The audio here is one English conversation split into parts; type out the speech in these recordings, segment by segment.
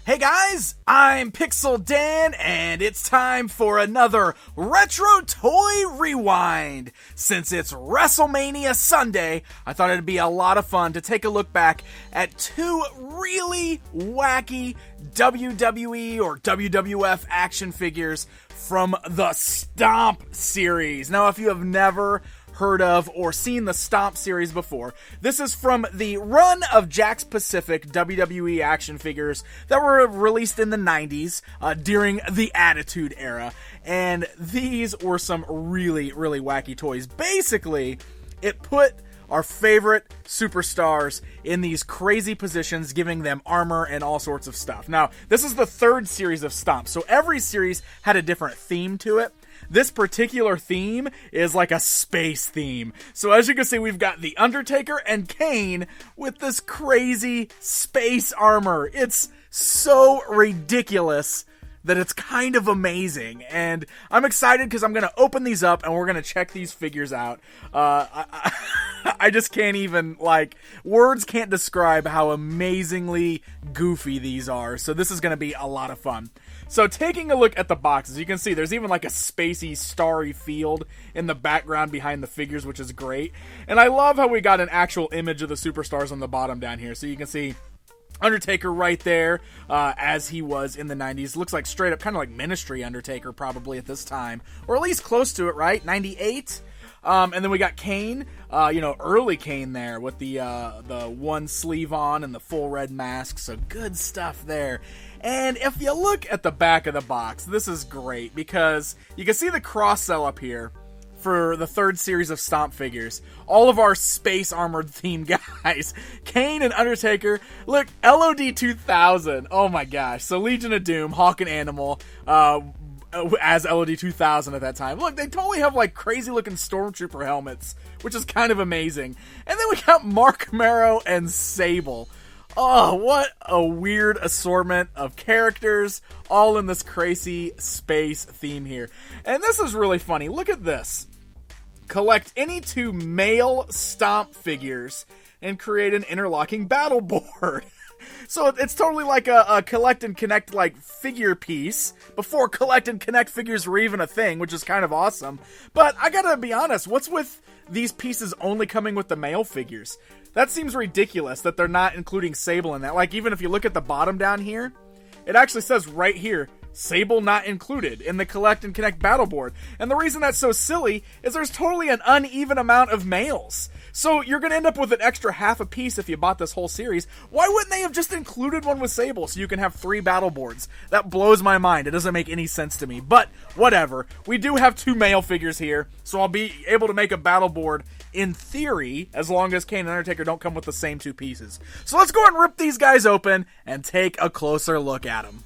Hey guys, I'm Pixel Dan, and it's time for another Retro Toy Rewind. Since it's WrestleMania Sunday, I thought it'd be a lot of fun to take a look back at two really wacky WWE or WWF action figures from the S.T.O.M.P series. Now, if you have never heard of or seen the S.T.O.M.P series before, this is from the run of Jakks Pacific WWE action figures that were released in the 90s during the Attitude Era, and these were some really wacky toys. Basically, it put our favorite superstars in these crazy positions, giving them armor and all sorts of stuff. Now, this is the third series of S.T.O.M.P, so every series had a different theme to it. This particular theme is like a space theme. So as you can see, we've got the Undertaker and Kane with this crazy space armor. It's so ridiculous that it's kind of amazing. And I'm excited because I'm going to open these up and we're going to check these figures out. I just can't even, words can't describe how amazingly goofy these are. So this is going to be a lot of fun. So taking a look at the boxes, you can see there's even like a spacey, starry field in the background behind the figures, which is great. And I love how we got an actual image of the superstars on the bottom down here. So you can see Undertaker right there, as he was in the 90s. Looks like straight up kind of like Ministry Undertaker probably at this time. Or at least close to it, right? 98? And then we got Kane, early Kane there with the one sleeve on and the full red mask. So good stuff there. And if you look at the back of the box, this is great because you can see the cross-sell up here for the third series of S.T.O.M.P figures. All of our space armored themed guys. Kane and Undertaker. Look, LOD 2000. Oh my gosh. So Legion of Doom, Hawk and Animal, as LOD 2000 at that time. Look, they totally have like crazy looking Stormtrooper helmets, which is kind of amazing. And then we got Mark Marrow and Sable. Oh, what a weird assortment of characters, all in this crazy space theme here. And this is really funny. Look at this. Collect any two male S.T.O.M.P figures and create an interlocking battle board. So it's totally like a collect and connect like figure piece before collect and connect figures were even a thing, which is kind of awesome. But I gotta be honest, what's with these pieces only coming with the male figures? That seems ridiculous that they're not including Sable in that. Like, even if you look at the bottom down here, it actually says right here, Sable not included in the Collect and Connect battle board. And the reason that's so silly is there's totally an uneven amount of males. So you're going to end up with an extra half a piece if you bought this whole series. Why wouldn't they have just included one with Sable so you can have 3 battle boards? That blows my mind. It doesn't make any sense to me. But whatever. We do have 2 male figures here, so I'll be able to make a battle board in theory, as long as Kane and Undertaker don't come with the same 2 pieces. So let's go and rip these guys open and take a closer look at them.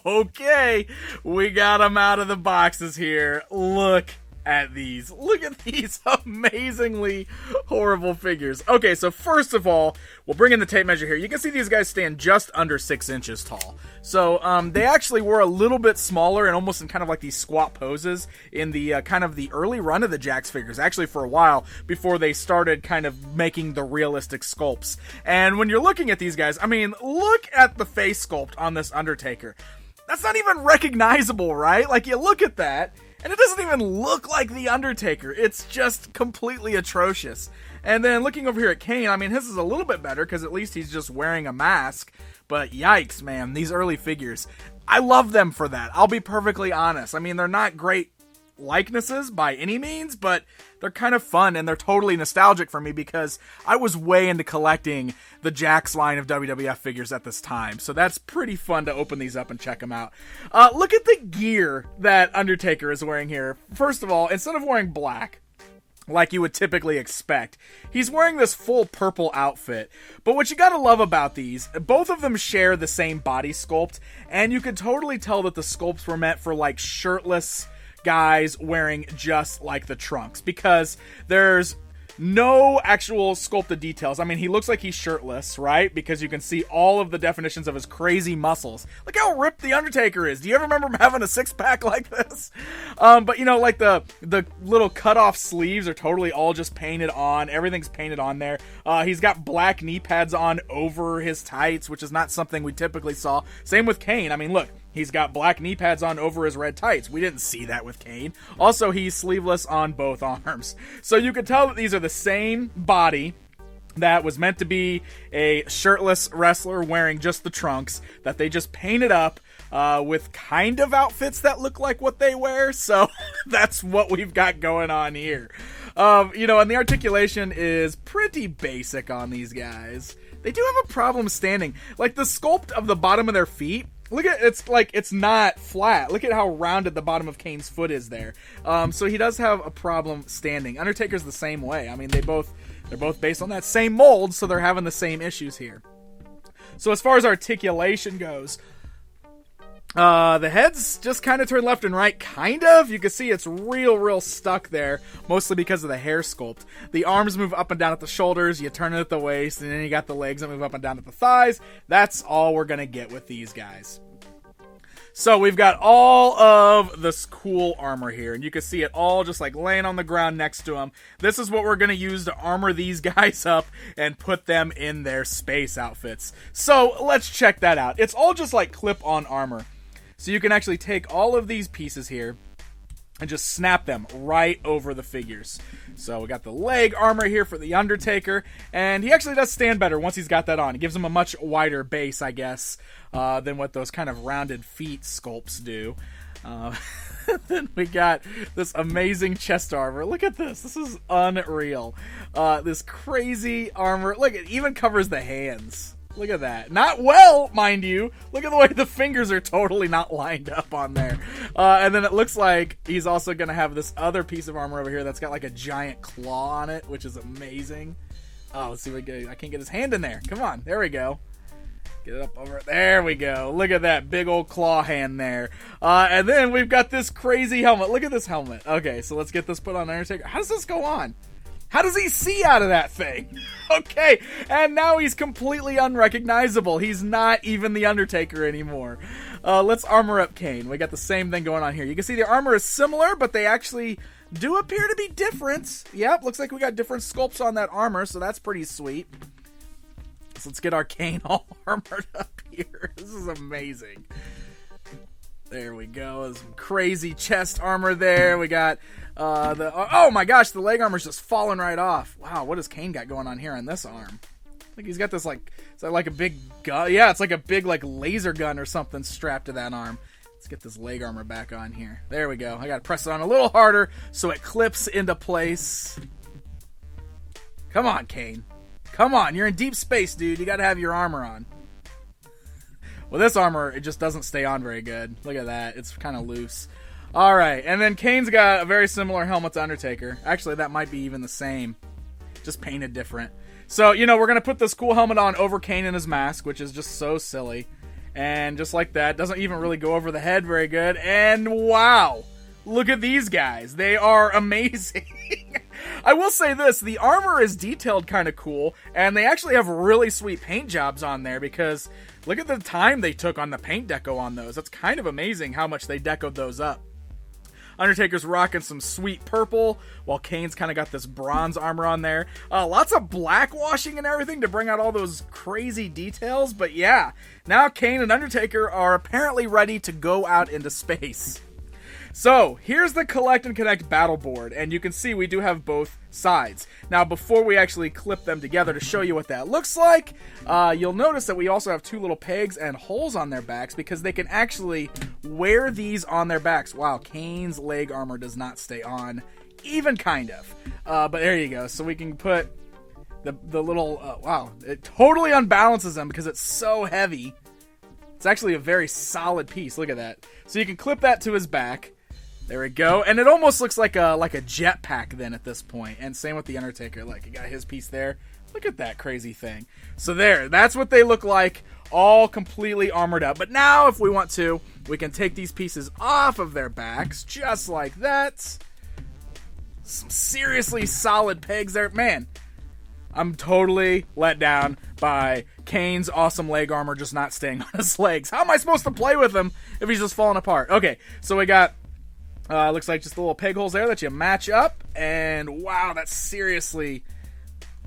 Okay, we got them out of the boxes here. Look at these. Look at these amazingly horrible figures. Okay, so first of all, we'll bring in the tape measure here. You can see these guys stand just under 6 inches tall. So they actually were a little bit smaller and almost in kind of like these squat poses in the kind of the early run of the Jakks figures, actually for a while before they started kind of making the realistic sculpts. And when you're looking at these guys, I mean, look at the face sculpt on this Undertaker. That's not even recognizable, right? Like, you look at that, and it doesn't even look like the Undertaker. It's just completely atrocious. And then looking over here at Kane, I mean, his is a little bit better because at least he's just wearing a mask. But yikes, man, these early figures. I love them for that. I'll be perfectly honest. I mean, they're not great likenesses by any means, but they're kind of fun and they're totally nostalgic for me because I was way into collecting the Jakks line of WWF figures at this time. So that's pretty fun to open these up and check them out. Look at the gear that Undertaker is wearing here. First of all, instead of wearing black, like you would typically expect, he's wearing this full purple outfit. But what you gotta love about these, both of them share the same body sculpt, and you could totally tell that the sculpts were meant for like shirtless guys wearing just like the trunks, because there's no actual sculpted details. I mean, he looks like he's shirtless, right? Because you can see all of the definitions of his crazy muscles. Look how ripped the Undertaker is. Do you ever remember him having a six-pack like this? But, you know, like the little cut-off sleeves are totally all just painted on. Everything's painted on there. He's got black knee pads on over his tights, which is not something we typically saw. Same with Kane. I mean, look. He's got black knee pads on over his red tights. We didn't see that with Kane. Also, he's sleeveless on both arms. So you can tell that these are the same body that was meant to be a shirtless wrestler wearing just the trunks that they just painted up with kind of outfits that look like what they wear. So that's what we've got going on here. You know, and the articulation is pretty basic on these guys. They do have a problem standing. Like the sculpt of the bottom of their feet. Look at it's not flat. Look at how rounded the bottom of Kane's foot is there. So he does have a problem standing. Undertaker's the same way. I mean, they're both based on that same mold, so they're having the same issues here. So as far as articulation goes, the head's just kind of turned left and right, kind of. You can see it's real stuck there, mostly because of the hair sculpt. The arms move up and down at the shoulders, you turn it at the waist, and then you got the legs that move up and down at the thighs. That's all we're going to get with these guys. So we've got all of this cool armor here, and you can see it all just like laying on the ground next to him. This is what we're going to use to armor these guys up and put them in their space outfits. So let's check that out. It's all just like clip-on armor. So you can actually take all of these pieces here and just snap them right over the figures. So we got the leg armor here for the Undertaker, and he actually does stand better once he's got that on. It gives him a much wider base, I guess, than what those kind of rounded feet sculpts do. Then we got this amazing chest armor. Look at this. This is unreal. This crazy armor. Look, it even covers the hands. Look at that. Not well, mind you. Look at the way the fingers are totally not lined up on there. And then it looks like he's also going to have this other piece of armor over here that's got like a giant claw on it, which is amazing. Oh, let's see what I can't get his hand in there. Come on. There we go. Get it up over. There we go. Look at that big old claw hand there. And then we've got this crazy helmet. Look at this helmet. Okay, so let's get this put on Undertaker. How does this go on? How does he see out of that thing? Okay, and now he's completely unrecognizable. He's not even the Undertaker anymore. Let's armor up Kane. We got the same thing going on here. You can see the armor is similar, but they actually do appear to be different. Yep, looks like we got different sculpts on that armor, so that's pretty sweet. So let's get our Kane all armored up here. This is amazing. There we go. There's some crazy chest armor there. We got oh my gosh, the leg armor's just falling right off. Wow, what has Kane got going on here on this arm? I think he's got this like, is that like a big gun? Yeah, it's like a big like laser gun or something strapped to that arm. Let's get this leg armor back on here. There we go. I gotta press it on a little harder so it clips into place. Come on, Kane. Come on, you're in deep space, dude. You gotta have your armor on. Well, this armor, it just doesn't stay on very good. Look at that. It's kind of loose. All right, and then Kane's got a very similar helmet to Undertaker. Actually, that might be even the same. Just painted different. So, you know, we're going to put this cool helmet on over Kane and his mask, which is just so silly. And just like that, doesn't even really go over the head very good. And wow, look at these guys. They are amazing. I will say this, the armor is detailed kind of cool, and they actually have really sweet paint jobs on there because look at the time they took on the paint deco on those. That's kind of amazing how much they decoed those up. Undertaker's rocking some sweet purple, while Kane's kind of got this bronze armor on there. Lots of black washing and everything to bring out all those crazy details, but yeah, now Kane and Undertaker are apparently ready to go out into space. So, here's the Collect and Connect battle board, and you can see we do have both sides. Now, before we actually clip them together to show you what that looks like, you'll notice that we also have two little pegs and holes on their backs because they can actually wear these on their backs. Wow, Kane's leg armor does not stay on, even kind of. But there you go. So we can put the little, wow, it totally unbalances them because it's so heavy. It's actually a very solid piece. Look at that. So you can clip that to his back. There we go. And it almost looks like a jetpack then at this point. And same with the Undertaker. Like, you got his piece there. Look at that crazy thing. So there, that's what they look like, all completely armored up. But now, if we want to, we can take these pieces off of their backs, just like that. Some seriously solid pegs there. Man, I'm totally let down by Kane's awesome leg armor just not staying on his legs. How am I supposed to play with him if he's just falling apart? Okay, so we got, looks like just the little peg holes there that you match up. And wow, that's seriously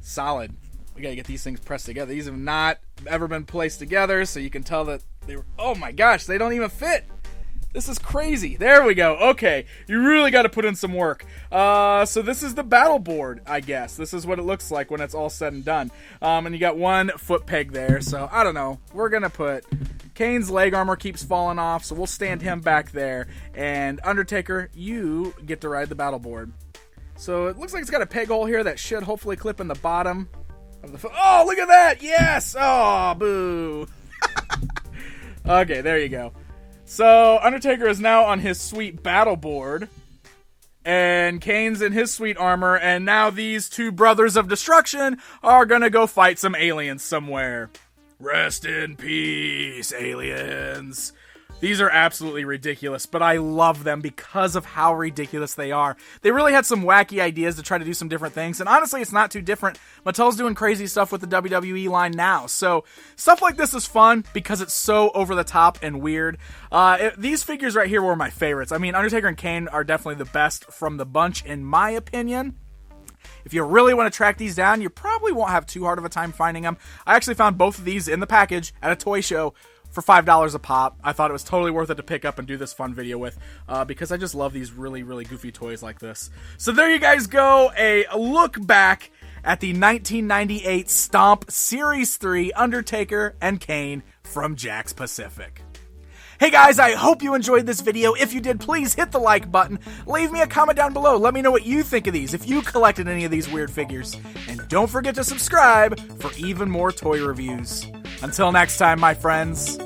solid. We gotta get these things pressed together. These have not ever been placed together, so you can tell that they were, oh my gosh, they don't even fit. This is crazy. There we go. Okay, you really got to put in some work. So this is the battle board, I guess. This is what it looks like when it's all said and done. And you got one foot peg there. So I don't know. We're gonna put Kane's leg armor keeps falling off, so we'll stand him back there. And Undertaker, you get to ride the battle board. So it looks like it's got a peg hole here that should hopefully clip in the bottom of the foot. Oh, look at that! Yes! Oh, boo! Okay, there you go. So, Undertaker is now on his sweet battle board, and Kane's in his sweet armor, and now these two brothers of destruction are gonna go fight some aliens somewhere. Rest in peace, aliens. These are absolutely ridiculous, but I love them because of how ridiculous they are. They really had some wacky ideas to try to do some different things, and honestly, it's not too different. Mattel's doing crazy stuff with the WWE line now, so stuff like this is fun because it's so over the top and weird. These figures right here were my favorites. I mean, Undertaker and Kane are definitely the best from the bunch, in my opinion. If you really want to track these down, you probably won't have too hard of a time finding them. I actually found both of these in the package at a toy show for $5 a pop. I thought it was totally worth it to pick up and do this fun video with, because I just love these really, really goofy toys like this. So there you guys go, a look back at the 1998 S.T.O.M.P Series 3 Undertaker and Kane from Jakks Pacific. Hey guys, I hope you enjoyed this video. If you did, please hit the like button. Leave me a comment down below. Let me know what you think of these, if you collected any of these weird figures. And don't forget to subscribe for even more toy reviews. Until next time, my friends.